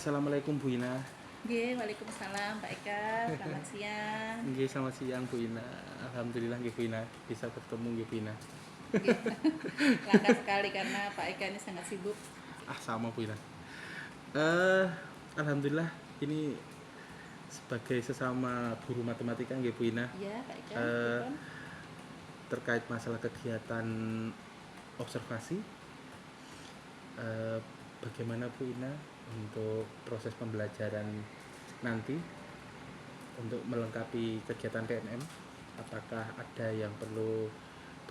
Assalamualaikum Bu Ina. Nggih, Waalaikumsalam Pak Eka, selamat siang. Nggih, selamat siang Bu Ina. Alhamdulillah nggih Bu Ina bisa bertemu nggih Bu Ina. Nggih. Langka sekali karena Pak Eka ini sangat sibuk. Sama Bu Ina. Eh, Alhamdulillah ini sebagai sesama guru matematika nggih Bu Ina. Iya, Pak Eka. Eh, Pripun? Terkait masalah kegiatan observasi, eh, bagaimana Bu Ina untuk proses pembelajaran nanti untuk melengkapi kegiatan PNM? Apakah ada yang perlu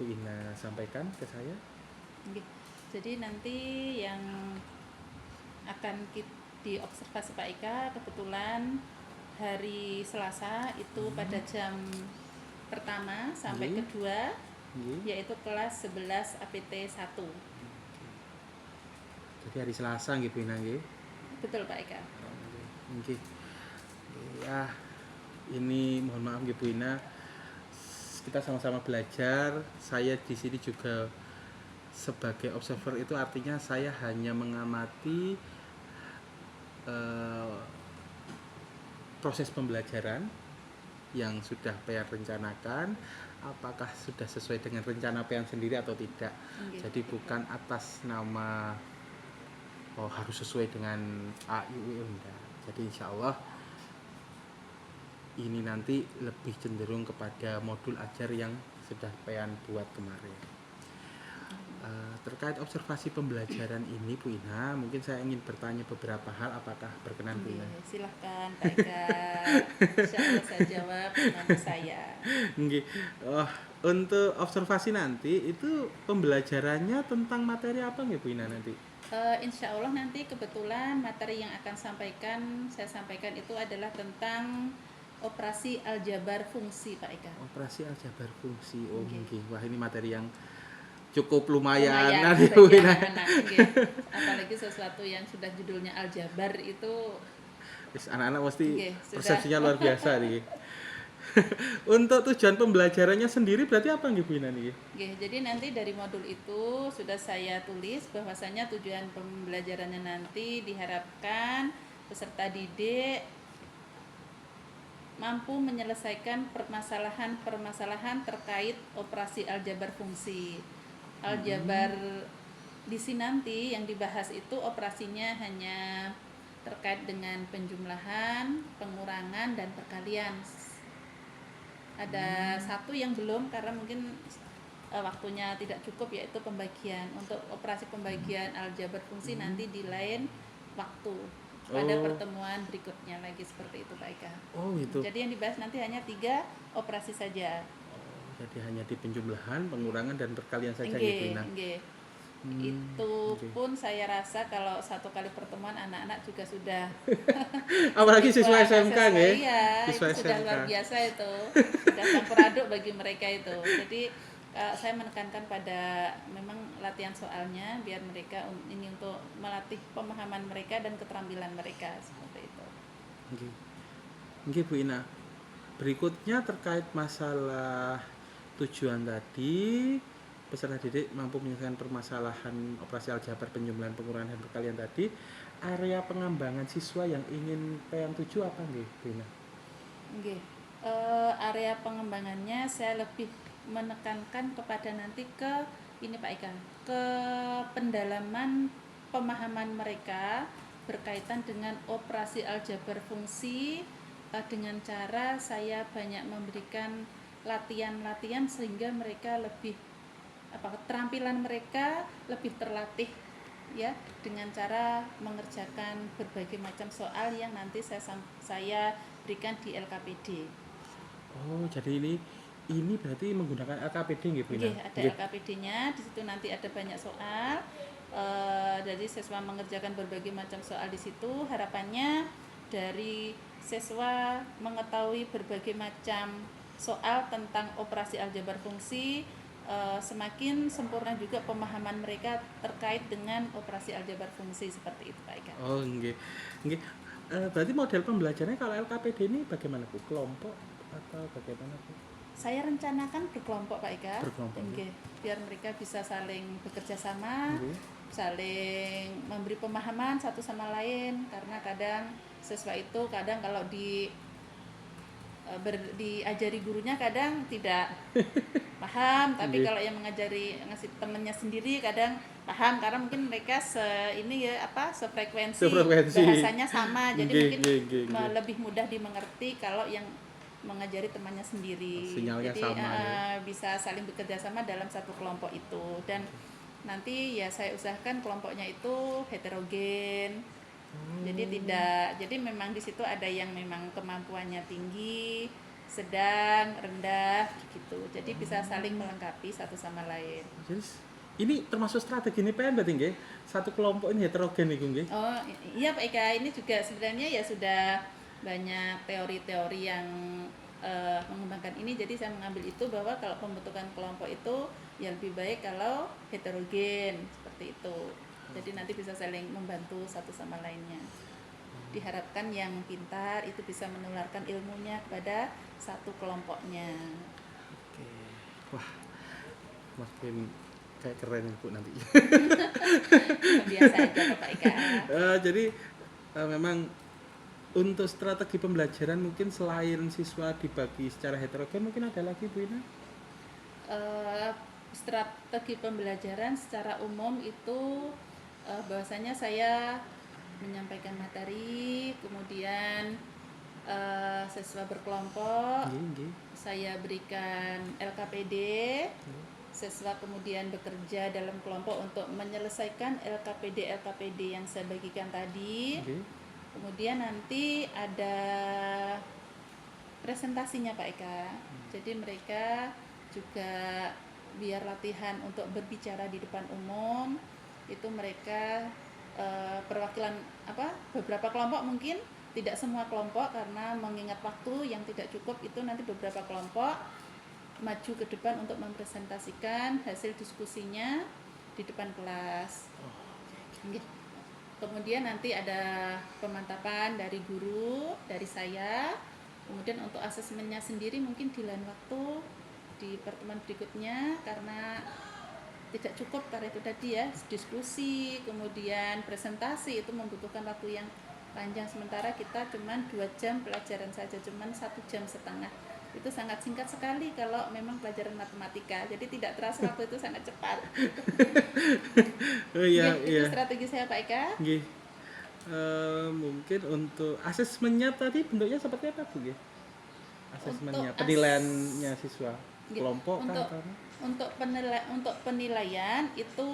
Bu Ina sampaikan ke saya? Nggih. Jadi nanti yang akan diobservasi Pak Eka kebetulan hari Selasa itu pada jam pertama sampai Nggih. kedua Nggih. yaitu kelas 11 APT 1. Jadi hari Selasa nggih Bu Ina nggih. Betul Pak Eka. Nggih. Ya, ini mohon maaf nggih Bu Ina. Kita sama-sama belajar. Saya di sini juga sebagai observer, itu artinya saya hanya mengamati proses pembelajaran yang sudah PEAN rencanakan, apakah sudah sesuai dengan rencana PEAN sendiri atau tidak. Nggih. Jadi bukan atas nama harus sesuai dengan A, I, U, enggak. Jadi insya Allah ini nanti lebih cenderung kepada modul ajar yang sudah PEAN buat kemarin. Terkait observasi pembelajaran ini Bu Ina, mungkin saya ingin bertanya beberapa hal, apakah berkenan Bu Ina? Silahkan Pak Eka. Insya Allah saya jawab dengan saya. Nggih. Untuk observasi nanti itu pembelajarannya tentang materi apa nggih Bu Ina nanti? Insya Allah nanti kebetulan materi yang akan saya sampaikan itu adalah tentang operasi aljabar fungsi Pak Eka. Operasi aljabar fungsi. Nggih. Nggih. Wah, ini materi yang cukup lumayan Bagi Bu Ina. anak-anak, nggih. Apalagi sesuatu yang sudah judulnya aljabar itu Anak-anak pasti nggih, sudah. persepsinya luar biasa nih. Untuk tujuan pembelajarannya sendiri berarti apa nggih Bu Ina nih? Nggih, jadi nanti dari modul itu sudah saya tulis bahwasanya tujuan pembelajarannya nanti diharapkan peserta didik mampu menyelesaikan permasalahan-permasalahan terkait operasi aljabar fungsi. Aljabar di sini nanti yang dibahas itu operasinya hanya terkait dengan penjumlahan, pengurangan, dan perkalian. Ada satu yang belum karena mungkin waktunya tidak cukup, yaitu pembagian. Untuk operasi pembagian aljabar fungsi nanti di lain waktu pada pertemuan berikutnya lagi, seperti itu Pak Eka. Gitu. Jadi yang dibahas nanti hanya 3 operasi saja. Jadi hanya di penjumlahan, pengurangan, dan perkalian saja nggih Bu Ina. Itu pun saya rasa kalau satu kali pertemuan anak-anak juga sudah Apalagi siswa SMK nggih. Iya, Siswa itu sudah SMK. luar biasa itu. Sudah campur aduk bagi mereka itu. Jadi saya menekankan pada memang latihan soalnya biar mereka ini untuk melatih pemahaman mereka dan keterampilan mereka, seperti itu. Nggih Bu Ina. Berikutnya terkait masalah tujuan tadi, peserta didik mampu menyelesaikan permasalahan operasi aljabar, penjumlahan, pengurangan, dan perkalian tadi. Area pengembangan siswa yang ingin PEAN 7 apa nggih Bu Ina? Nggih. Area pengembangannya saya lebih menekankan kepada nanti ke ini Pak Ika, ke pendalaman pemahaman mereka berkaitan dengan operasi aljabar fungsi, dengan cara saya banyak memberikan latihan-latihan sehingga mereka lebih keterampilan mereka lebih terlatih ya, dengan cara mengerjakan berbagai macam soal yang nanti saya berikan di LKPD. Jadi ini berarti menggunakan LKPD nggih Bu Ina? Nggih, ada LKPD-nya, di situ nanti ada banyak soal. Jadi siswa mengerjakan berbagai macam soal di situ. Harapannya dari siswa mengetahui berbagai macam soal tentang operasi aljabar fungsi, semakin sempurna juga pemahaman mereka terkait dengan operasi aljabar fungsi, seperti itu Pak Eka. Nggih. Berarti model pembelajarannya kalau LKPD ini bagaimana Bu? Kelompok atau bagaimana Bu? Saya rencanakan berkelompok Pak Eka. Berkelompok. Nggih, biar mereka bisa saling bekerja sama. saling memberi pemahaman satu sama lain, karena kadang siswa itu kadang kalau diajari gurunya kadang tidak paham, tapi Nggih. kalau yang ngasih temennya sendiri kadang paham, karena mungkin mereka sefrekuensi, Sefrekuensi. bahasanya sama, jadi Nggih, mungkin nggih, nggih, nggih. lebih mudah dimengerti kalau yang mengajari temannya sendiri. Sinyalnya Jadi sama, ya. bisa saling bekerja sama dalam satu kelompok itu, dan nanti ya saya usahakan kelompoknya itu heterogen. Jadi memang di situ ada yang memang kemampuannya tinggi, sedang, rendah gitu. Jadi bisa saling melengkapi satu sama lain. Jadi ini termasuk strategi ini PN berarti nggih? Satu kelompok ini heterogen niku nggih. Oh iya Pak Eka, ini juga sebenarnya ya sudah banyak teori-teori yang mengembangkan ini. Jadi saya mengambil itu bahwa kalau pembentukan kelompok itu ya lebih baik kalau heterogen seperti itu. Jadi nanti bisa saling membantu satu sama lainnya. Diharapkan yang pintar itu bisa menularkan ilmunya kepada satu kelompoknya. Oke. Wah, makin kayak keren Bu nanti. Biasa aja Pak Eka. Jadi memang untuk strategi pembelajaran mungkin selain siswa dibagi secara heterogen mungkin ada lagi Bu Ina? Strategi pembelajaran secara umum itu bahwasanya saya menyampaikan materi, kemudian siswa berkelompok, Nggih. saya berikan LKPD, siswa kemudian bekerja dalam kelompok untuk menyelesaikan LKPD yang saya bagikan tadi. Nggih. Kemudian nanti ada presentasinya Pak Eka. Jadi mereka juga biar latihan untuk berbicara di depan umum, itu mereka perwakilan beberapa kelompok, mungkin tidak semua kelompok karena mengingat waktu yang tidak cukup, itu nanti beberapa kelompok maju ke depan untuk mempresentasikan hasil diskusinya di depan kelas. Kemudian nanti ada pemantapan dari guru, dari saya. Kemudian untuk asesmennya sendiri mungkin di lain waktu, di pertemuan berikutnya, karena tidak cukup karena itu tadi ya, diskusi, kemudian presentasi itu membutuhkan waktu yang panjang, sementara kita cuman 2 jam pelajaran saja, cuman 1,5 jam. Itu sangat singkat sekali kalau memang pelajaran matematika, jadi tidak terasa waktu itu sangat cepat. Oh iya, Itu strategi saya Pak Eka. Nggih. Mungkin untuk asesmennya tadi bentuknya seperti apa Bu nggih? Asesmennya, penilaiannya siswa kelompok untuk penilaian itu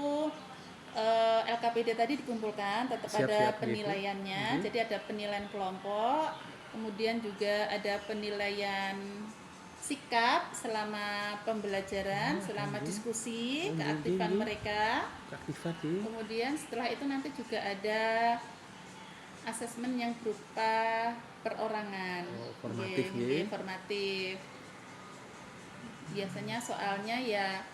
LKPD tadi dikumpulkan, tetap ada penilaiannya. Jadi ada penilaian kelompok, kemudian juga ada penilaian sikap selama pembelajaran, selama diskusi, keaktifan mereka. Kemudian setelah itu nanti juga ada asesmen yang berupa perorangan, formatif. Biasanya soalnya ya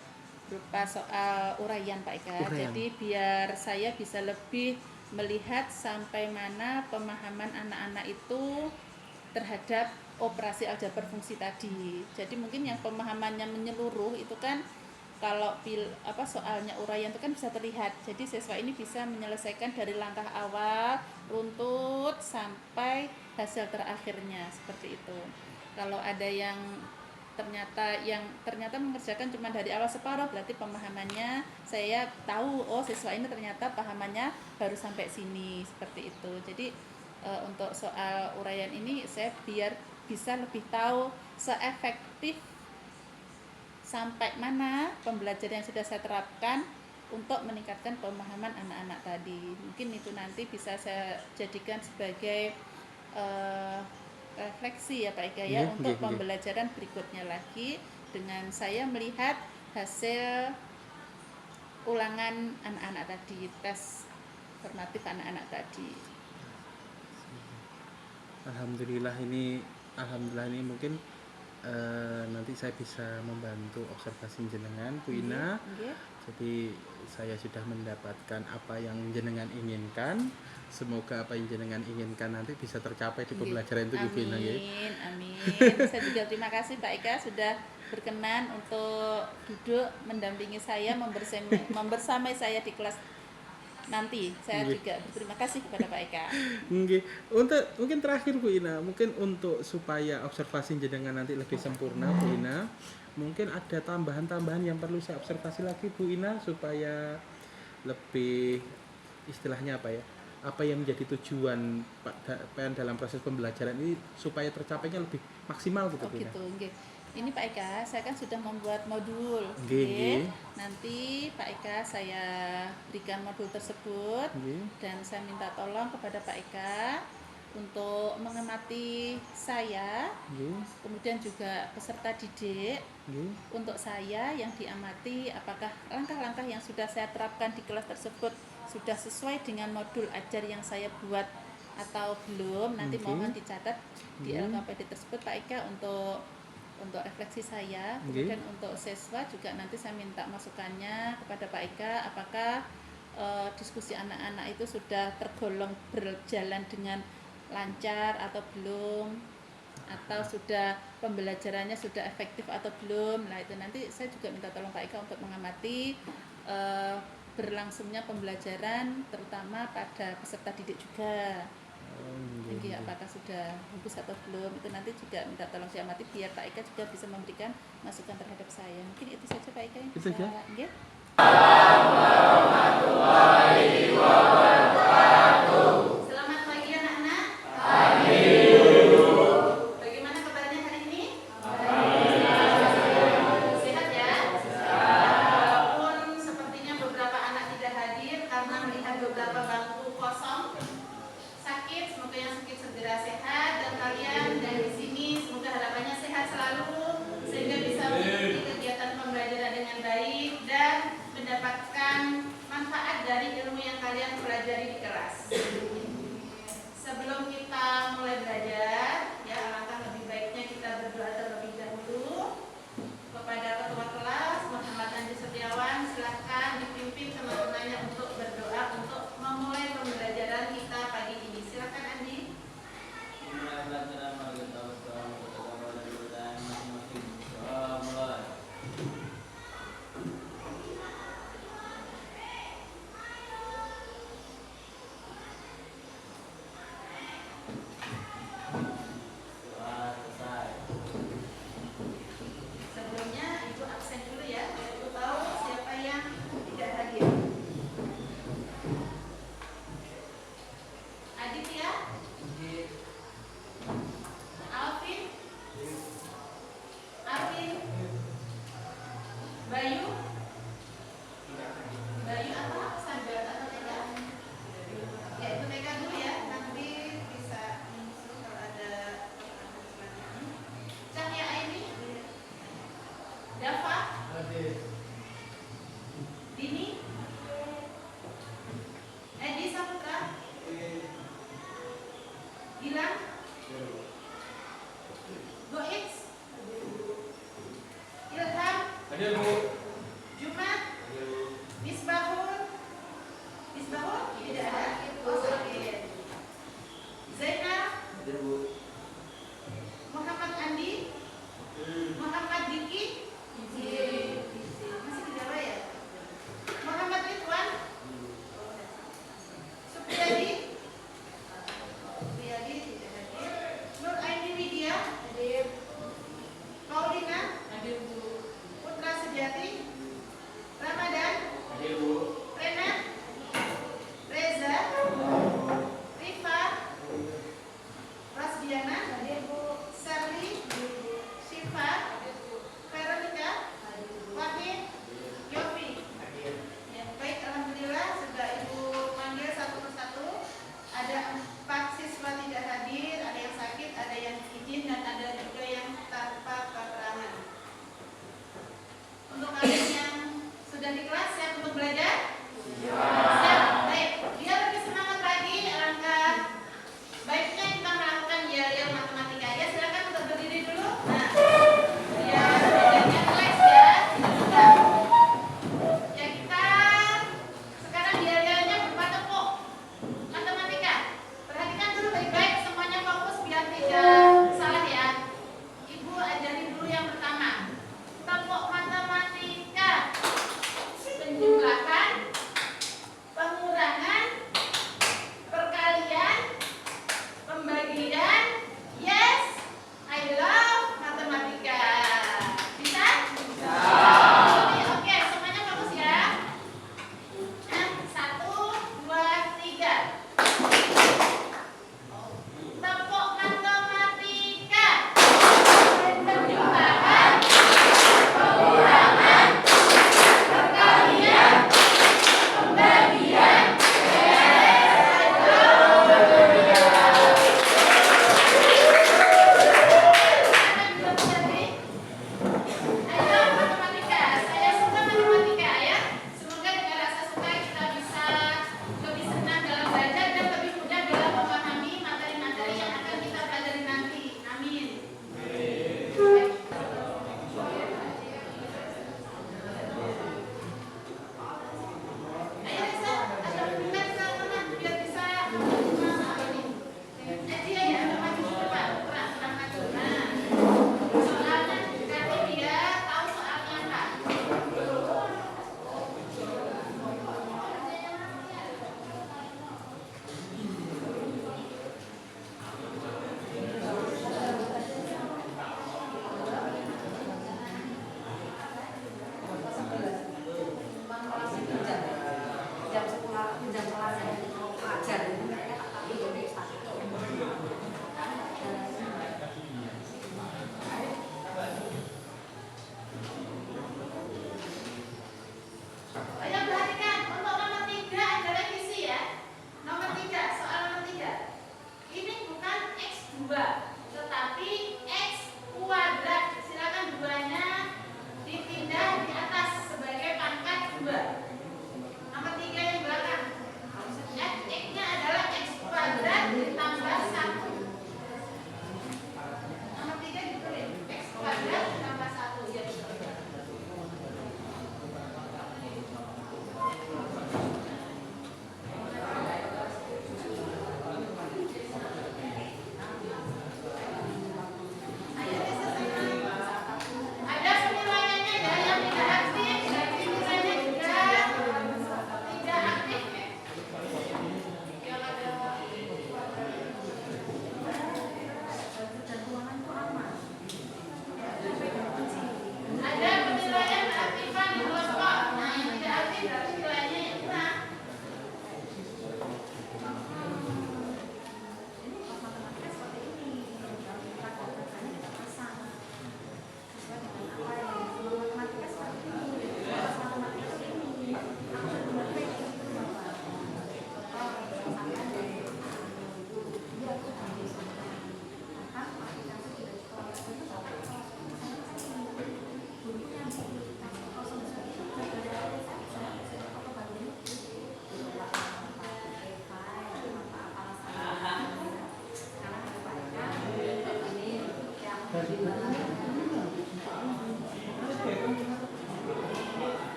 berupa soal uraian Pak Eka. Jadi biar saya bisa lebih melihat sampai mana pemahaman anak-anak itu terhadap operasi aljabar fungsi tadi. Jadi mungkin yang pemahamannya menyeluruh itu kan kalau soalnya uraian itu kan bisa terlihat. Jadi siswa ini bisa menyelesaikan dari langkah awal runtut sampai hasil terakhirnya, seperti itu. Kalau ada yang ternyata mengerjakan cuma dari awal separuh, berarti pemahamannya saya tahu, oh siswa ini ternyata pahamannya baru sampai sini, seperti itu. Jadi untuk soal uraian ini saya biar bisa lebih tahu seefektif sampai mana pembelajaran yang sudah saya terapkan untuk meningkatkan pemahaman anak-anak tadi. Mungkin itu nanti bisa saya jadikan sebagai refleksi ya Pak Eka ya, untuk pembelajaran berikutnya lagi, dengan saya melihat hasil ulangan anak-anak tadi, tes formatif anak-anak tadi. Alhamdulillah ini mungkin nanti saya bisa membantu observasi jenengan Bu Ina. Jadi saya sudah mendapatkan apa yang jenengan inginkan. Semoga apa yang jenengan inginkan nanti bisa tercapai di pembelajaran itu Bu Ina. Amin. Saya juga terima kasih Pak Eka sudah berkenan untuk duduk mendampingi saya, membersamai saya di kelas nanti. Saya Nggih. juga berterima kasih kepada Pak Eka. Nggih. Untuk mungkin terakhir Bu Ina, mungkin untuk supaya observasi jenengan nanti lebih sempurna Bu Ina, mungkin ada tambahan-tambahan yang perlu saya observasi lagi Bu Ina supaya lebih istilahnya apa ya? Apa yang menjadi tujuan Pak dalam proses pembelajaran ini supaya tercapainya lebih maksimal gitu Oh Bu Ina. gitu, nggih. Ini Pak Eka, saya kan sudah membuat modul. Nggih, nggih. Nanti Pak Eka saya berikan modul tersebut Nggih. dan saya minta tolong kepada Pak Eka untuk mengamati saya, Nggih. kemudian juga peserta didik. Nggih. Untuk saya yang diamati apakah langkah-langkah yang sudah saya terapkan di kelas tersebut sudah sesuai dengan modul ajar yang saya buat atau belum. Nanti Oke. mohon dicatat di Nggih. LKPD tersebut Pak Eka untuk refleksi saya. Nggih. Kemudian untuk siswa juga nanti saya minta masukannya kepada Pak Eka apakah diskusi anak-anak itu sudah tergolong berjalan dengan lancar atau belum, atau sudah pembelajarannya sudah efektif atau belum. Nah itu nanti saya juga minta tolong Pak Eka untuk mengamati berlangsungnya pembelajaran terutama pada peserta didik juga. Jadi apakah sudah bagus atau belum, itu nanti juga minta tolong diamati biar Pak Eka juga bisa memberikan masukan terhadap saya. Mungkin itu saja Pak Eka yang Itu bisa. saja? Nggih. Selamat pagi anak-anak. Bagaimana kabarnya hari ini? Sehat ya? Walaupun sepertinya beberapa anak tidak hadir karena melihat beberapa bangku kosong, sakit, semoga yang sakit segera sehat dan kalian dari sini semoga harapannya sehat selalu sehingga bisa mengikuti kegiatan pembelajaran dengan baik dan mendapatkan manfaat dari ilmu yang kalian pelajari di kelas. Sebelum kita mulai belajar, ya alangkah lebih baiknya kita berdoa terlebih dahulu kepada ketua kelas Muhammad Andi Setiawan. Silahkan dipimpin teman-temannya untuk berdoa untuk memulai pembelajaran kita pagi ini. Silahkan Andi. Sebelumnya Ibu absen dulu ya, biar Ibu tahu siapa yang tidak hadir. Aditya, Alvin, Alvin, Bayu, Bayu apa? Sandat atau Tega? Ya Ibu Tega dulu ya, nanti bisa menyusul kalau ada pertanyaan selanjutnya. Cahya Aini, Dava, Dini, Edi Saputra, Gilang, Goix, Ilham, Jumat, Misbahul, tidak ada. Oh, sakit. Zainal, Muhammad Andi, Muhammad Diki, masih di Jawa ya? Muhammad Ridwan, Supriyadi tidak hadir. Nur Aini Widya, Paulina, Putra Sejati,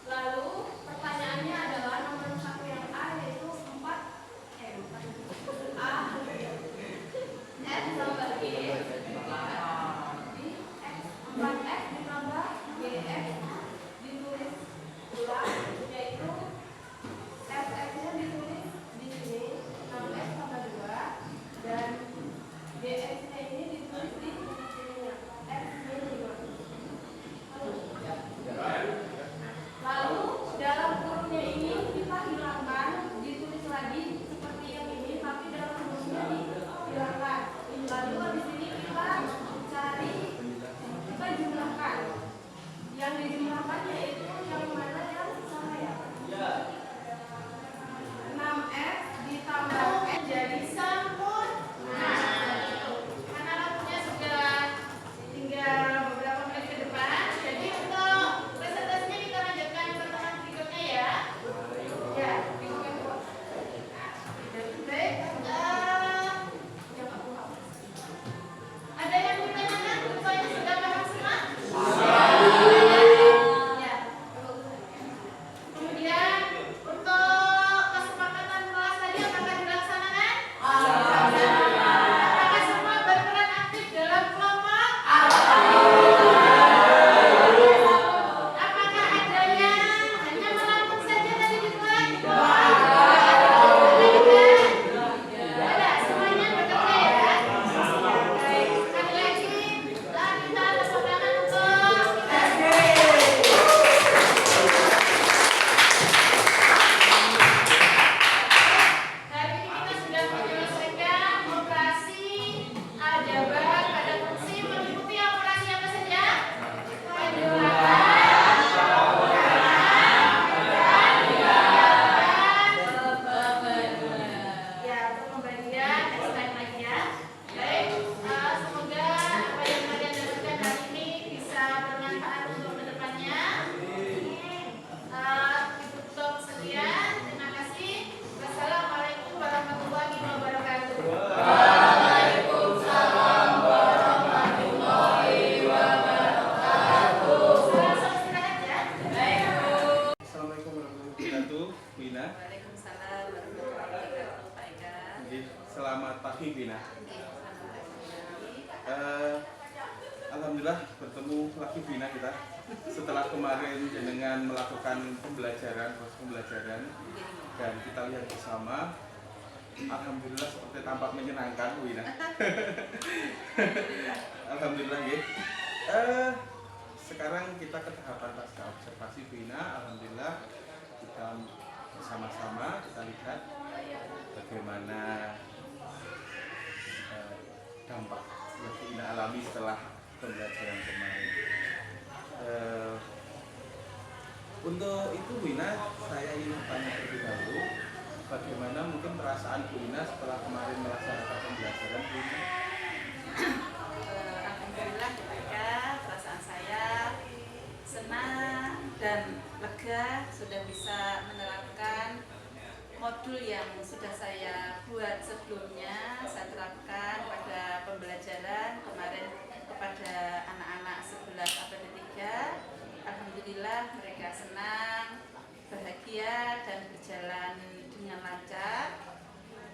Lalu pertanyaannya adalah nomor satu yang A yaitu 4 Selamat pagi Bina. Nggih, Alhamdulillah bertemu lagi Bina kita setelah kemarin dengan melakukan pembelajaran, proses pembelajaran, dan kita lihat bersama. Alhamdulillah seperti tampak menyenangkan Bina. Alhamdulillah ya. Sekarang kita ke tahapan pasca observasi Bina. Alhamdulillah kita bersama-sama kita lihat bagaimana dampak yang Bina alami setelah pembelajaran kemarin. Untuk itu Bina, saya ingin tanya terlebih dahulu, bagaimana mungkin perasaan Bina setelah kemarin melaksanakan pembelajaran Bina? Alhamdulillah ketika perasaan saya senang dan lega sudah bisa menerapkan modul yang sudah saya buat sebelumnya. Saya terapkan pada pembelajaran kemarin kepada anak-anak 11 APD 3. Alhamdulillah mereka senang, bahagia dan berjalan dengan lancar,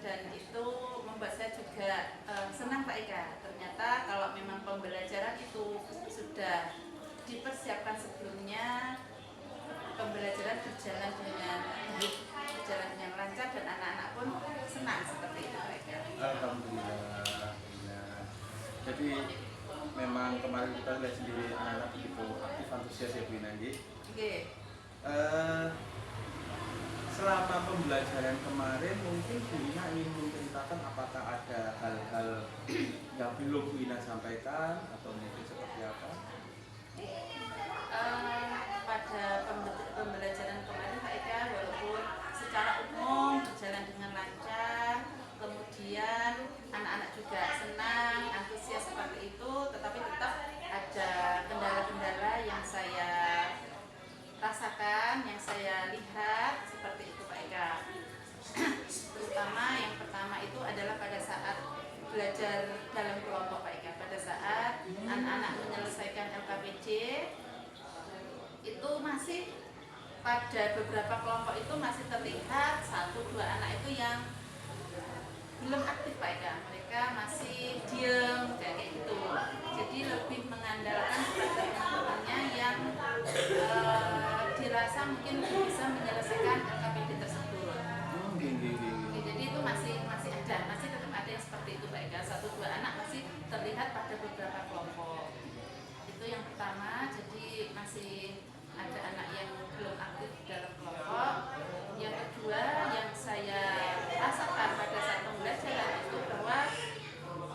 dan itu membuat saya juga senang Pak Eka. Ternyata kalau memang pembelajaran itu sudah dipersiapkan sebelumnya, pembelajaran berjalan dengan baik, berjalan dengan lancar, dan anak-anak pun senang seperti itu Pak Eka. Alhamdulillah. Jadi memang kemarin kita lihat sendiri anak-anak begitu aktif, antusias ya Bu Inanggi. Selama pembelajaran kemarin mungkin Bu Ina ingin menceritakan apakah ada hal-hal yang belum Bu Ina sampaikan atau mungkin seperti apa? Pada pembelajaran kemarin Pak Eka, walaupun secara umum berjalan dengan lancar, kemudian anak-anak juga senang, antusias seperti itu, tetapi tetap ada kendala-kendala yang saya rasakan, yang saya lihat seperti itu Pak Eka. Terutama yang pertama itu adalah pada saat belajar dalam kelompok Pak Eka. Pada saat anak-anak menyelesaikan LKPJ, itu masih pada beberapa kelompok itu masih terlihat 1-2 anak itu yang belum aktif Pak Eka. Mereka masih diam kayak gitu. Jadi lebih mengandalkan kepada teman-temannya yang dirasa mungkin bisa menyelesaikan LKPD tersebut. Jadi itu masih tetap ada yang seperti itu Pak Eka. 1-2 anak masih terlihat pada beberapa kelompok. Itu yang pertama. Jadi masih ada anak yang belum aktif dalam kelompok. Yang kedua yang saya rasakan pada saat pembelajaran itu bahwa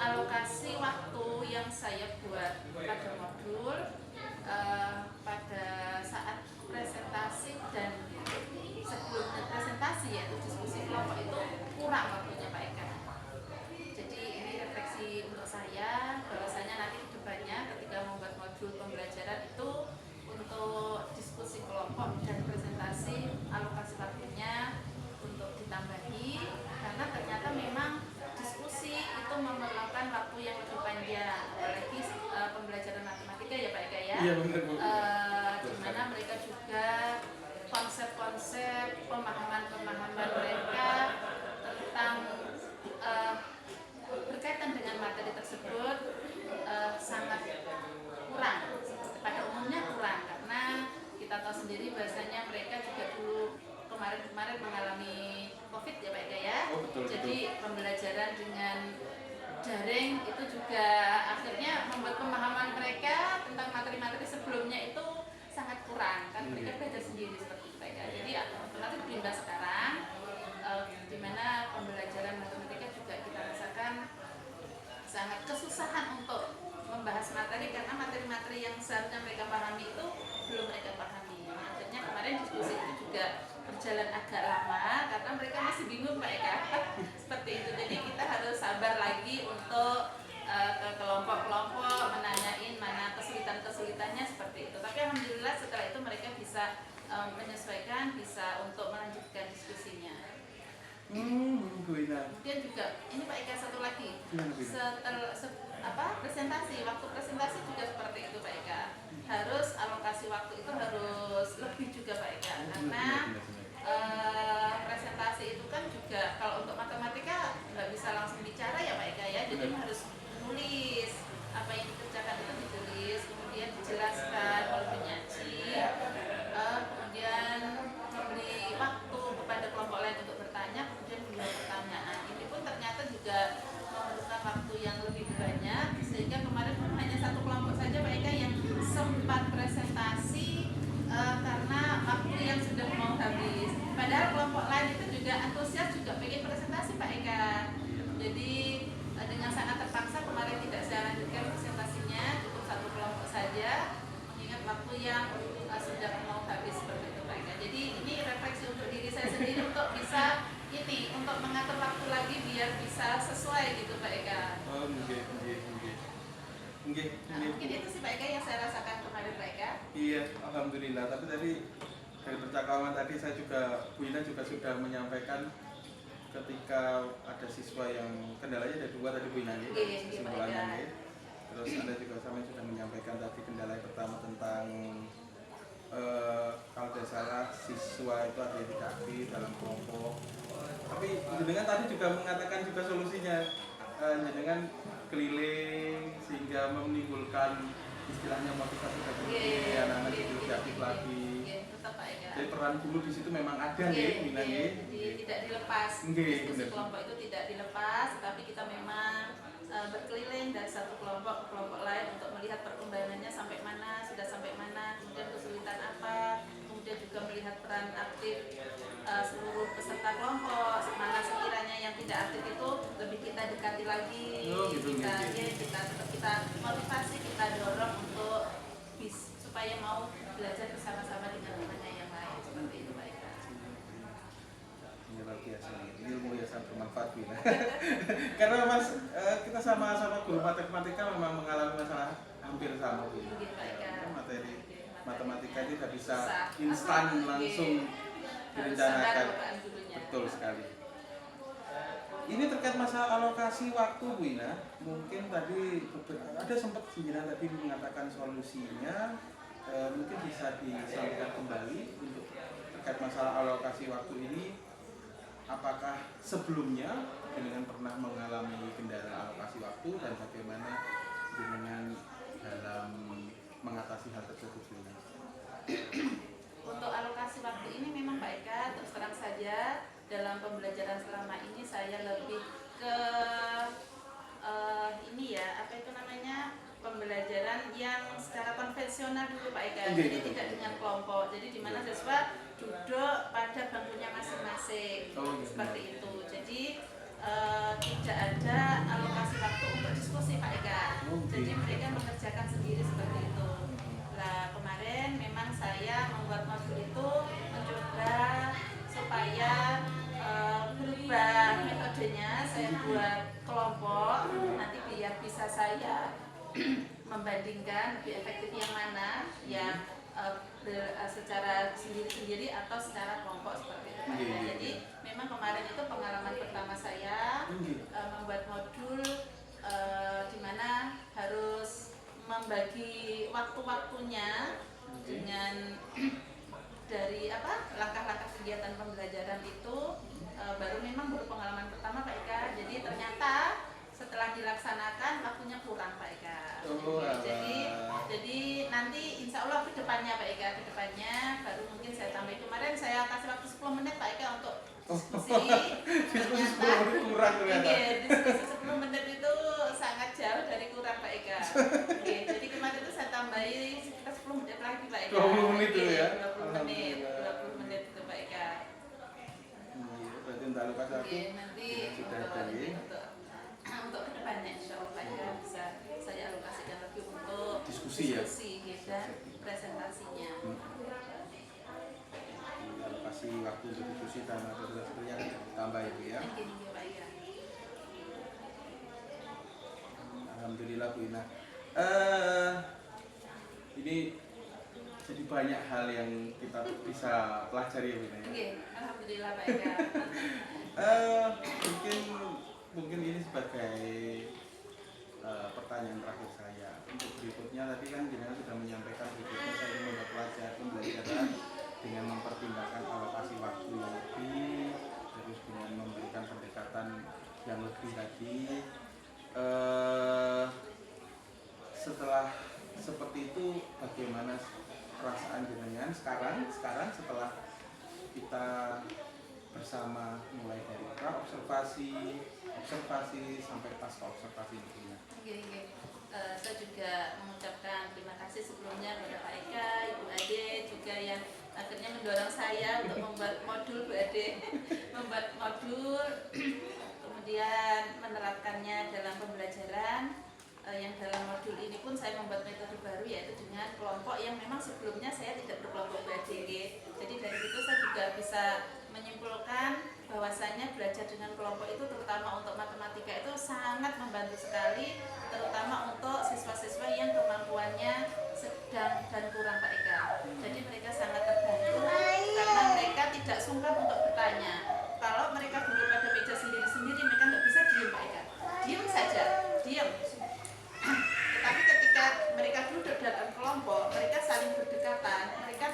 alokasi waktu yang saya buat pada modul pada saat presentasi dan sebelum presentasi, yaitu diskusi kelompok, itu kurang waktunya Pak Eka. Jadi ini refleksi untuk saya, bahwasanya nanti ke depannya ketika membuat modul pembelajaran itu untuk diskusi kelompok dan presentasi, alokasi waktunya untuk ditambahi, karena ternyata memang diskusi itu memerlukan waktu yang lebih panjang, apalagi pembelajaran matematika ya Pak Eka ya. Iya benar Bu. Di mana mereka juga konsep-konsep, pemahaman-pemahaman mereka tentang berkaitan dengan materi tersebut sangat kurang. Pada umumnya kurang, karena kita tahu sendiri bahasanya mereka juga dulu kemarin mengalami COVID ya Pak Eka ya. Jadi pembelajaran dengan daring itu juga akhirnya membuat pemahaman mereka tentang materi-materi sebelumnya itu sangat kurang, kan mereka belajar sendiri seperti itu Pak Eka. Jadi alternatif pindah sekarang di mana pembelajaran matematika juga kita rasakan sangat kesusahan untuk membahas materi, karena materi-materi yang seharusnya mereka pahami itu belum mereka pahami. Akhirnya kemarin diskusi itu juga berjalan agak lama karena mereka masih bingung Pak Eka. Seperti itu. Jadi kita harus sabar lagi untuk ke kelompok-kelompok menanyain mana kesulitan-kesulitannya seperti itu. Tapi alhamdulillah setelah itu mereka bisa menyesuaikan, bisa untuk melanjutkan diskusinya. Kemudian juga ini Pak Eka satu lagi. Presentasi, waktu presentasi juga seperti itu Pak Eka. Harus alokasi waktu itu harus lebih juga Pak Eka, karena presentasi itu kan juga kalau untuk matematika nggak bisa langsung bicara Mungkin itu sih Pak Eka yang saya rasakan kemarin Pak Eka. Iya, alhamdulillah. Tapi tadi dari percakapan tadi saya juga, Bu Ina juga sudah menyampaikan ketika ada siswa yang kendalanya ada dua tadi Bu Ina ya, kesimpulannya ya. Terus Anda juga sama sudah menyampaikan tadi kendala yang pertama tentang kalau tidak salah siswa itu ada yang tidak aktif dalam kelompok. Tapi dengan tadi juga mengatakan juga solusinya, dengan keliling sehingga menimbulkan istilahnya motivasi bagi anak-anak itu lebih aktif lagi. Jadi peran guru di situ memang ada nih, tidak dilepas. Diskusi kelompok itu tidak dilepas, tapi kita memang berkeliling dari satu kelompok ke kelompok lain untuk melihat perkembangannya sampai mana, sudah sampai mana, kemudian kesulitan apa, kemudian juga melihat peran aktif seluruh peserta kelompok, mana sekiranya yang tidak aktif itu lebih kita dekati lagi, kita motivasi, kita dorong untuk supaya mau belajar bersama-sama dengan temannya yang lain, seperti itu Pak Eka. Ini luar biasa, ini ilmu yang sangat bermanfaat ya. Karena Mas, kita sama-sama guru matematika memang mengalami masalah hampir sama Bu. Materi matematika itu tidak bisa instan langsung direncanakan. Betul sekali. Ini terkait masalah alokasi waktu Bu Ina, mungkin tadi ada sempat Sinjana tadi mengatakan solusinya, mungkin bisa disampaikan kembali untuk terkait masalah alokasi waktu ini. Apakah sebelumnya dengan pernah mengalami kendala alokasi waktu dan bagaimana dengan dalam mengatasi hal tersebut Bu Ina? Untuk alokasi waktu ini memang Pak Eka, terus terang saja dalam pembelajaran selama ini saya lebih ke pembelajaran yang secara konvensional dulu Pak Eka. Jadi tidak dengan kelompok. Jadi di mana siswa duduk pada bangkunya masing-masing. Seperti itu. Jadi tidak ada alokasi waktu untuk diskusi Pak Eka. Jadi mereka mengerjakan sendiri seperti itu. Nah, kemarin memang saya membuat modul itu mencoba supaya berubah metodenya. Saya buat kelompok, nanti biar bisa saya membandingkan lebih efektif yang mana, yang secara sendiri-sendiri atau secara kelompok seperti itu Pak. Jadi memang kemarin itu pengalaman pertama saya membuat modul di mana harus membagi waktu-waktunya dengan dari langkah-langkah kegiatan pembelajaran itu baru pengalaman pertama Pak Eka. Jadi ternyata setelah dilaksanakan waktunya kurang Pak Eka. Jadi nanti insya Allah kedepannya Pak Eka, kedepannya baru mungkin saya tambah. Kemarin saya kasih waktu 10 menit Pak Eka untuk diskusi. Diskusi 10 menit kurang ternyata. Diskusi 10 menit itu sangat jauh dari kurang Pak Eka. Jadi kemarin itu saya tambahi sekitar 10 menit lagi Pak Eka. 20 menit itu ya? 20 menit itu Pak Eka. Berarti untuk alokasi waktu nanti sudah tadi. Untuk kedepannya insya Allah Pak Eka bisa saya alokasikan lebih untuk diskusi dan presentasinya. Alokasi waktu untuk diskusi dan seperti yang tambah itu ya. Pak Eka. Alhamdulillah Bu Ina. Ini jadi banyak hal yang kita bisa pelajari ya Bu Ina. Alhamdulillah Pak Eka. Mungkin ini sebagai pertanyaan terakhir saya. Untuk berikutnya tadi kan jenengan sudah menyampaikan berikutnya saya ingin membuat pembelajaran dengan mempertimbangkan alokasi waktu yang lebih, terus dengan memberikan pendekatan yang lebih tadi. Setelah seperti itu bagaimana perasaan jenengan sekarang setelah kita bersama mulai dari observasi sampai pasca observasi intinya. Saya juga mengucapkan terima kasih sebelumnya kepada Pak Eka, Ibu Ade juga yang akhirnya mendorong saya untuk membuat modul Bu Ade, membuat modul kemudian menerapkannya dalam pembelajaran. Yang dalam modul ini pun saya membuat metode baru yaitu dengan kelompok yang memang sebelumnya saya tidak berkelompok Bu Ade. Jadi dari situ saya juga bisa menyimpulkan bahwasanya belajar dengan kelompok itu terutama untuk matematika itu sangat membantu sekali, terutama untuk siswa-siswa yang kemampuan dan kurang Pak Eka. Jadi mereka sangat terbantu karena mereka tidak sungkan untuk bertanya. Kalau mereka duduk pada meja sendiri-sendiri, mereka nggak bisa diam Pak Eka. Diam saja, diam. Tetapi ketika mereka duduk dalam kelompok, mereka saling berdekatan, mereka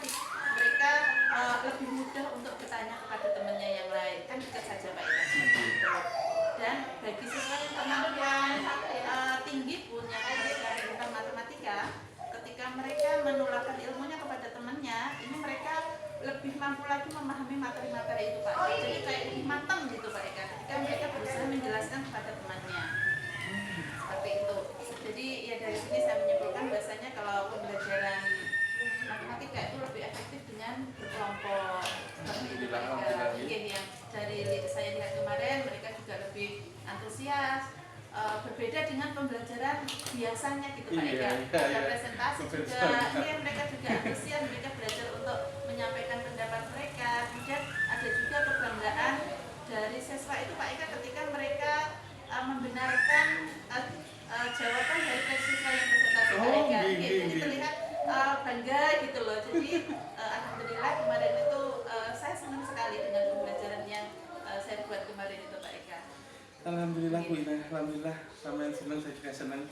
lebih mudah untuk bertanya kepada temannya yang lain, kan dekat saja Pak Eka. Dan bagi siswa yang kemampuan tinggi punya pelajaran tentang matematika, ketika mereka menularkan ilmunya kepada temannya, ini mereka lebih mampu lagi memahami materi-materi itu Pak. Jadi kayak lebih matang gitu Pak Eka, ketika mereka berusaha menjelaskan kepada temannya. Seperti itu. Jadi ya dari sini saya menyimpulkan bahasanya kalau pembelajaran matematika itu lebih efektif dengan berkelompok. Seperti itu Pak Eka. Yang dari saya lihat kemarin mereka juga lebih antusias. Berbeda dengan pembelajaran biasanya gitu Pak Eka. Ada presentasi juga, mereka juga antusias, mereka belajar untuk menyampaikan pendapat mereka. Kemudian ada juga kebanggaan dari siswa itu Pak Eka ketika mereka membenarkan jawaban dari siswa yang presentasi Pak Eka. Jadi terlihat bangga gitu loh. Jadi alhamdulillah kemarin itu saya senang sekali dengan pembelajaran yang saya buat kemarin itu Pak Eka. Alhamdulillah Bu Ina, alhamdulillah sama yang senang, saya juga senang.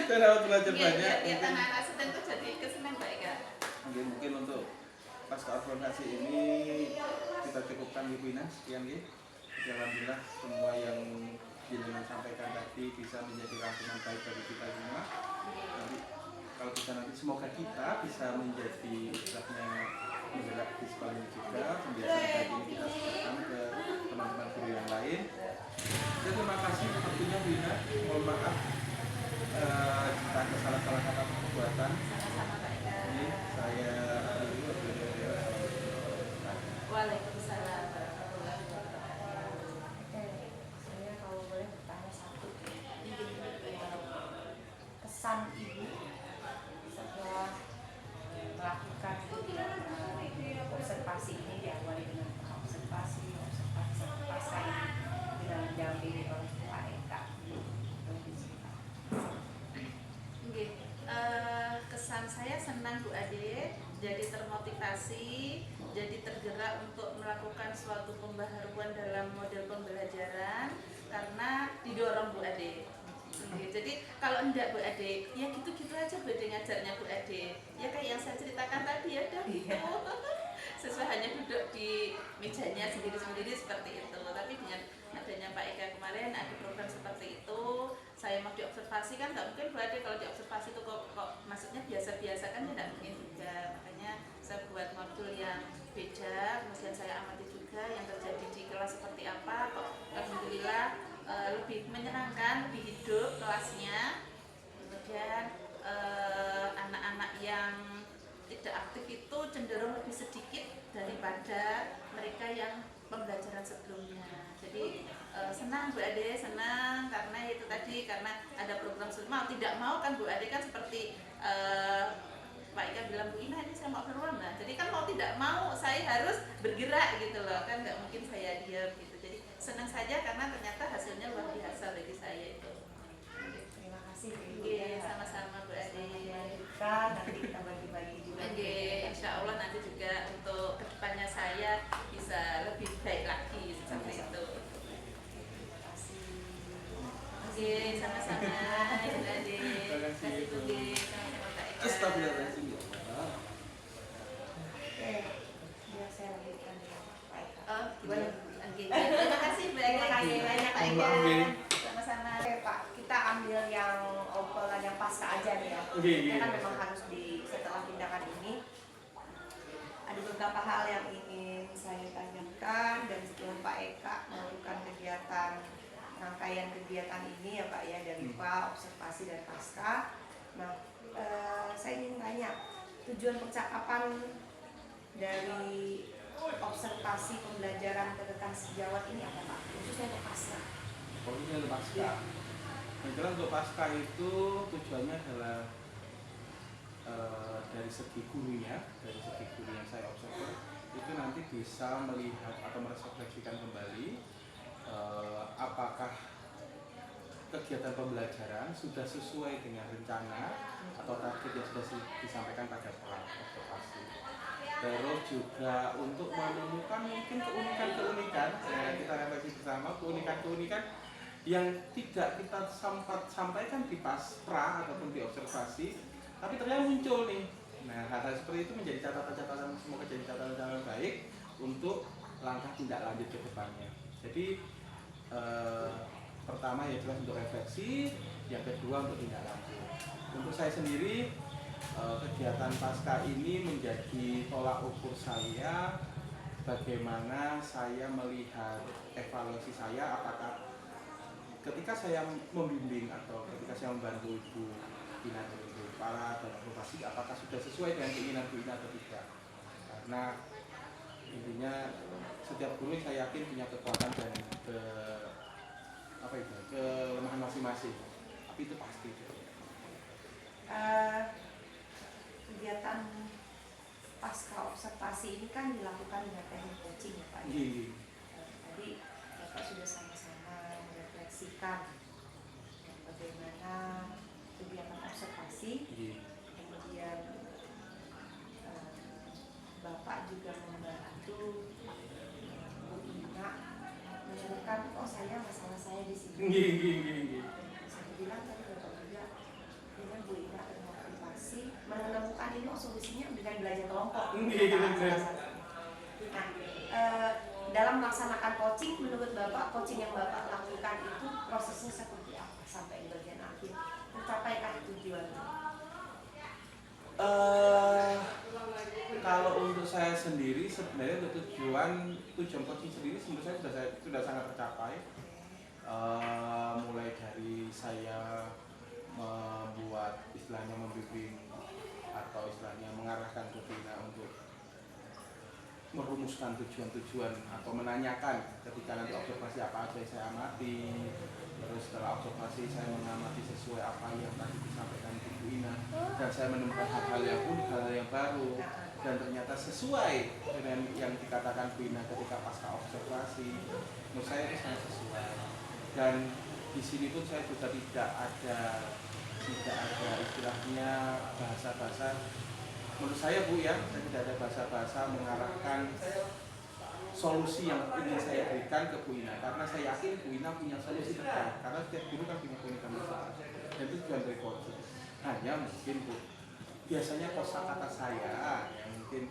Saya dapat belajar banyak. Lihat anak-anak sedang tuh jadi kesenang Pak Eka. Mungkin untuk pasca organisasi ini kita cukupkan Bu Ina, sekian ya. Alhamdulillah semua yang jenengan sampaikan tadi bisa menjadi rangkuman baik bagi kita semua. Nanti kalau bisa nanti semoga kita bisa menjadi istilahnya menggerak di sekolah ini juga. Pembiasaan tadi ini kita sebarkan ke teman-teman guru yang lain. Dan terima kasih waktunya Bu Ina. Mohon maaf jika ada salah-salah kata perbuatan. Sama-sama Pak Eka. Ini saya Waalaikumsalam. Saya kalau boleh bertanya satu, kesan ibu setelah melakukan observasi ini, diawali dengan observasi pasca ini dengan didampingi oleh Pak Eka. Kesan saya senang Bu Ade, jadi termotivasi, jadi tergerak untuk melakukan suatu pembaharuan dalam model pembelajaran karena didorong Bu Ade. Jadi kalau enggak Bu Ade, ya gitu-gitu aja Bu Ade ngajarnya Bu Ade. Ya kayak yang saya ceritakan tadi ya udah gitu. Sesuai hanya duduk di mejanya sendiri-sendiri seperti itu. Tapi dengan adanya Pak Eka kemarin ada program seperti itu, saya mau diobservasi kan nggak mungkin Bu Ade kalau diobservasi itu kok maksudnya biasa-biasa kan tidak mungkin juga. Makanya saya buat modul yang beda, kemudian saya amati juga yang terjadi di kelas seperti apa. Kok alhamdulillah lebih menyenangkan, lebih hidup kelasnya. Kemudian anak-anak yang tidak aktif itu cenderung lebih sedikit daripada mereka yang pembelajaran sebelumnya. Jadi senang Bu Ade, senang karena itu tadi, karena ada program mau tidak mau kan Bu Ade kan seperti Pak Ika bilang, Bu Ina ini saya mau keluar, nah jadi kan mau tidak mau saya harus bergerak gitu loh, kan nggak mungkin saya diam gitu. Jadi senang saja karena ternyata hasilnya luar biasa bagi saya itu. Terima kasih Bu. Sama-sama Bu Ade. Nanti kita bagi-bagi juga. Insya Allah nanti juga untuk kedepannya saya bisa lebih baik lagi seperti itu. Terima kasih. Sama-sama Bu Ade. Terima kasih Bu. Sama-sama Kak Ika. Astagfirullahaladzim. Oke, biar saya lanjutkan dengan Pak Eka. Gimana? Terima kasih Terima kasih banyak Pak Eka. Sama-sama. Oke Pak, kita ambil yang obrolan yang pasca aja nih ya. Iya. Kan memang harus setelah tindakan ini ada beberapa hal yang ingin saya tanyakan, dan setelah Pak Eka melakukan kegiatan rangkaian kegiatan ini ya Pak ya, dari pra, observasi dan pasca. Nah, saya ingin tanya tujuan percakapan dari observasi pembelajaran kedekatan sejawat ini apa Pak? Khususnya untuk pasca. Khususnya untuk pasca. Yang jelas untuk pasca itu tujuannya adalah dari segi gurunya, yang saya observer itu nanti bisa melihat atau merefleksikan kembali apakah kegiatan kegiatan pembelajaran sudah sesuai dengan rencana atau target yang sudah disampaikan pada pra observasi. Terus juga untuk menemukan mungkin keunikan-keunikan, kita refleksi bersama keunikan-keunikan yang tidak kita sampaikan di pra ataupun di observasi, tapi ternyata muncul nih. Nah, hal-hal seperti itu menjadi catatan-catatan, semoga jadi catatan-catatan baik untuk langkah tindak lanjut ke depannya. Jadi pertama ya jelas untuk refleksi, yang kedua untuk tindak lanjut. Untuk saya sendiri kegiatan pasca ini menjadi tolak ukur saya bagaimana saya melihat evaluasi saya, apakah ketika saya membimbing atau ketika saya membantu Ibu Ina dan Ibu para dalam profesi, apakah sudah sesuai dengan keinginan Bu Ina atau tidak. Karena intinya setiap guru saya yakin punya kekuatan dan kelemahan masing-masing, tapi itu pasti. Kegiatan pasca observasi ini kan dilakukan dengan teknik coaching ya Pak. Tadi Bapak sudah sama-sama merefleksikan bagaimana kegiatan observasi, kemudian Bapak juga membantu Bu Ina menemukan, oh masalah saya di sini. Saya bilang tadi Bapak juga dengan Bu Ina termotivasi menemukan ini solusinya dengan belajar kelompok. Nah, dalam melaksanakan coaching, menurut Bapak, coaching yang Bapak lakukan itu prosesnya seperti apa sampai di bagian akhir? Tercapaikah tujuannya? Kalau untuk saya sendiri sebenarnya untuk tujuan coaching sendiri menurut saya sudah sangat tercapai. Mulai dari saya membuat istilahnya membimbing atau istilahnya mengarahkan Bu Ina untuk merumuskan tujuan-tujuan atau menanyakan ketika nanti observasi apa aja yang saya amati. Terus setelah observasi saya mengamati sesuai apa yang tadi disampaikan Bu Ina, dan saya menemukan hal-hal yang unik, hal-hal yang baru, dan ternyata sesuai dengan yang dikatakan Bu Ina ketika pasca observasi. Menurut saya itu sangat sesuai. Dan di sini pun saya juga tidak ada istilahnya bahasa-bahasa. Menurut saya Bu ya, saya tidak ada bahasa-bahasa mengarahkan solusi yang ingin saya berikan ke Bu Ina, karena saya yakin Bu Ina punya solusi terbaik, karena setiap guru kan punya keunikan masing-masing, dan itu tujuan dari coaching. Hanya mungkin Bu, biasanya kosakata saya yang mungkin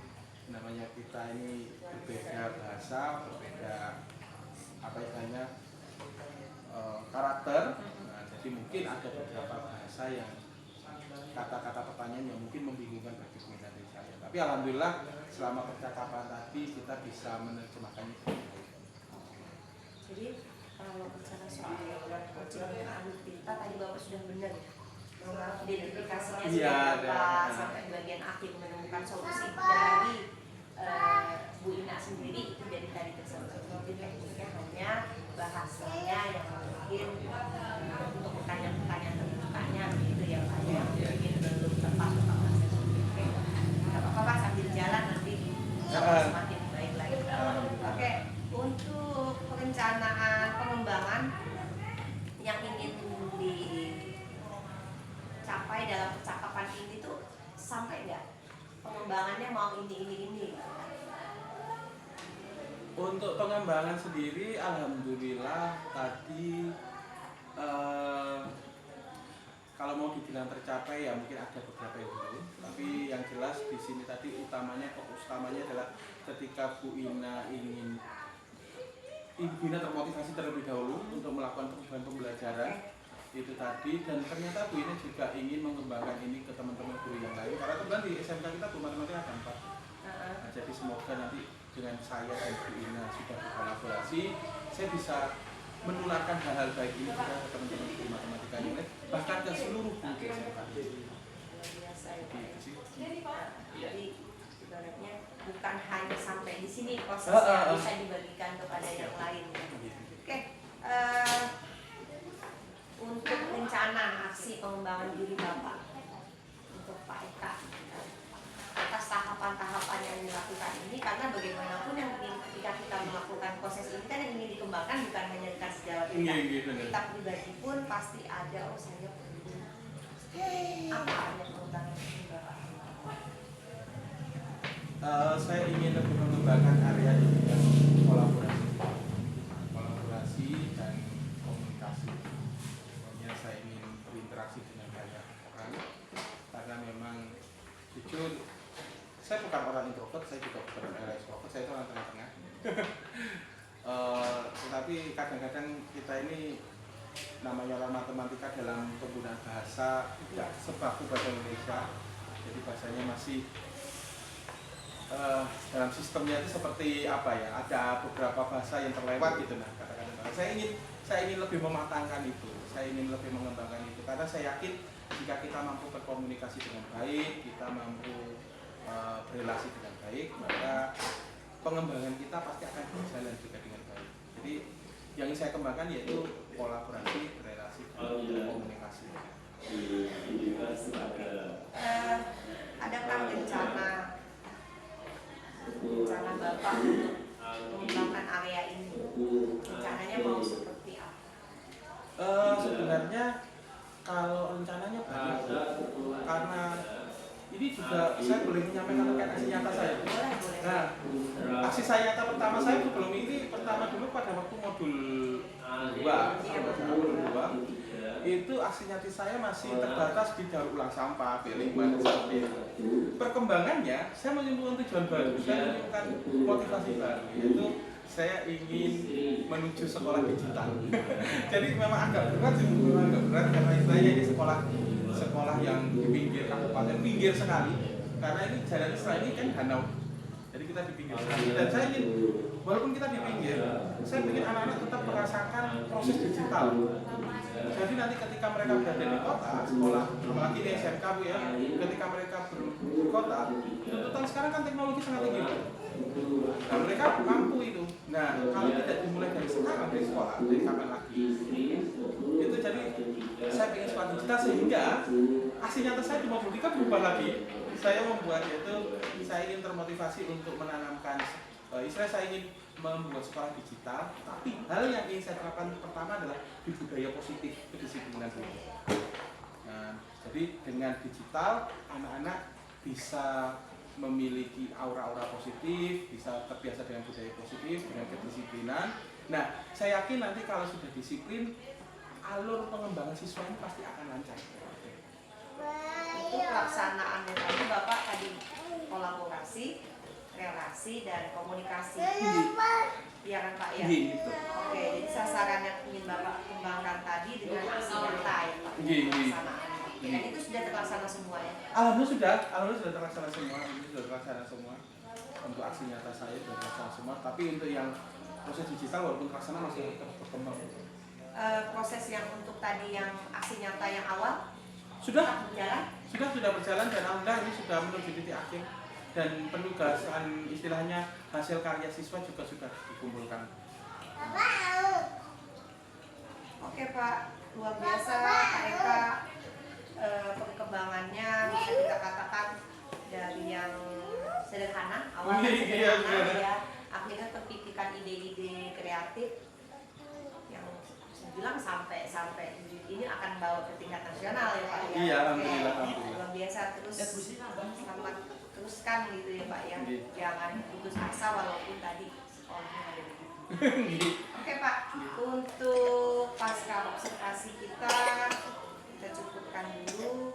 namanya kita ini berbeda bahasa, berbeda apa istilahnya karakter. Nah, jadi mungkin ada beberapa bahasa yang kata-kata pertanyaan yang mungkin membingungkan bagi Bu Ina dari saya. Tapi alhamdulillah selama percakapan tadi kita bisa menerjemahkannya. Jadi kalau bicara soal coaching yang adu tinta tadi Bapak sudah benar identifikasinya sudah apa sampai bagian akhir menemukan solusi dari Bu Ina sendiri itu dari tadi tersebut. Mungkin tekniknya hanya bahasanya yang mungkin untuk pertanyaan-pertanyaan terbukanya gitu ya Pak ya, mungkin belum tepat bahasa. Oke, nggak apa-apa Pak, sambil jalan nanti semakin baik lagi. Oke, untuk perencanaan pengembangan yang ingin dicapai dalam percakapan ini tuh sampai nggak pengembangannya mau ini. Untuk pengembangan sendiri, alhamdulillah tadi kalau mau dibilang tercapai ya mungkin ada beberapa yang belum. Tapi yang jelas di sini tadi fokus utamanya adalah ketika Bu Ina Ibu Ina termotivasi terlebih dahulu untuk melakukan perubahan pembelajaran itu tadi, dan ternyata Bu Ina juga ingin mengembangkan ini ke teman-teman guru yang lain, karena kebetulan di SMK kita Bu matematika ada 4. Nah, jadi semoga nanti dengan saya dan Bu Ina sudah berkolaborasi, saya bisa menularkan hal-hal baik ini kepada teman-teman guru matematika yang lain, bahkan ke seluruh guru di SMK. Luar biasa ya Pak. Jadi ibaratnya bukan hanya sampai di sini prosesnya, bisa dibagikan kepada yang lain. Oke, untuk rencana aksi pengembangan diri Bapak untuk Pak Eka atas tahapan-tahapan yang dilakukan ini, karena bagaimanapun yang ingin ketika kita melakukan proses ini kan yang ingin dikembangkan bukan hanya dikasih jalan bener. Kita pribadi pun pasti ada, oh saya perlu apa ada pengembangan ini Bapak? Saya ingin lebih mengembangkan area di bidang kolaborasi dan komunikasi. Pokoknya saya ingin berinteraksi dengan banyak orang karena memang jujur saya bukan orang introvert, saya juga bukan orang extrovert, saya itu orang tengah-tengah. Tetapi kadang-kadang kita ini namanya orang matematika dalam penggunaan bahasa tidak sebaku bahasa Indonesia, jadi bahasanya masih dalam sistemnya itu seperti apa ya, ada beberapa bahasa yang terlewat gitu. Nah, kata-kata saya ingin lebih mematangkan itu, saya ingin lebih mengembangkan itu karena saya yakin jika kita mampu berkomunikasi dengan baik, kita mampu berrelasi dengan baik, maka pengembangan kita pasti akan berjalan juga dengan baik. Jadi yang ingin saya kembangkan yaitu kolaborasi, berrelasi, dan komunikasi. Adakah rencana Bapak mengembangkan area ini? Rencananya mau seperti apa? Sebenarnya kalau rencananya banyak, karena ini juga saya boleh menyampaikan terkait aksi nyata saya. Boleh. Nah, aksi saya nyata pertama saya sebelum ini pertama dulu pada waktu modul 2 itu aksi nyata saya masih terbatas di daur ulang sampah, lingkungan seperti itu. Perkembangannya saya menyimpulkan tujuan baru, saya menyimpulkan motivasi baru, yaitu saya ingin menuju sekolah digital. Jadi memang agak berat karena istilahnya ini sekolah yang di pinggir kabupaten, pinggir sekali. Karena ini jalan Israel ini kan danau, jadi kita di pinggir sekali. Dan saya ingin, walaupun kita di pinggir, saya ingin anak-anak tetap merasakan proses digital. Jadi nanti ketika mereka berada di kota, sekolah, apalagi di SMK Bu ya, ketika mereka di kota, tuntutan sekarang kan teknologi sangat tinggi. Nah mereka mampu itu. Nah kalau tidak dimulai dari sekarang, dari sekolah, dari kapan lagi, itu jadi saya ingin sekolah digital sehingga aksi nyata saya di Mobilika berubah lagi. Saya membuat yaitu saya ingin termotivasi untuk menanamkan istilah saya ingin membuat sekolah digital, tapi hal yang ingin saya terapkan pertama adalah di budaya positif, kedisiplinan budaya. Nah, jadi dengan digital anak-anak bisa memiliki aura-aura positif, bisa terbiasa dengan budaya positif, dengan kedisiplinan. Nah, saya yakin nanti kalau sudah disiplin, alur pengembangan siswa ini pasti akan lancar. Itu pelaksanaannya tadi Bapak tadi kolaborasi, relasi dan komunikasi. Iya kan Pak ya? Gitu. Oke, jadi sasaran yang ingin Bapak kembangkan tadi dengan aksi nyata ya Pak, pelaksanaan. Dan itu sudah terlaksana semua ya? Alhamdulillah sudah terlaksana semua. Untuk aksi nyata saya sudah terlaksana semua, tapi untuk yang proses digital walaupun terlaksana masih berkembang. Proses yang untuk tadi yang aksi nyata yang awal Sudah berjalan dan alhamdulillah ini sudah menuju titik akhir dan penugasan istilahnya hasil karya siswa juga sudah dikumpulkan. Oke Pak, luar biasa Pak Eka, perkembangannya bisa kita katakan dari yang sederhana awalnya sederhana ya, akhirnya terpikirkan ide-ide kreatif yang saya bilang sampai ini akan bawa ke tingkat nasional ya Pak ya. Iya, alhamdulillah. Luar biasa, terus selamat teruskan gitu ya Pak ya. Jangan putus asa walaupun tadi sekolahnya ada begitu. Oke Pak, untuk pasca observasi kita cukupkan dulu.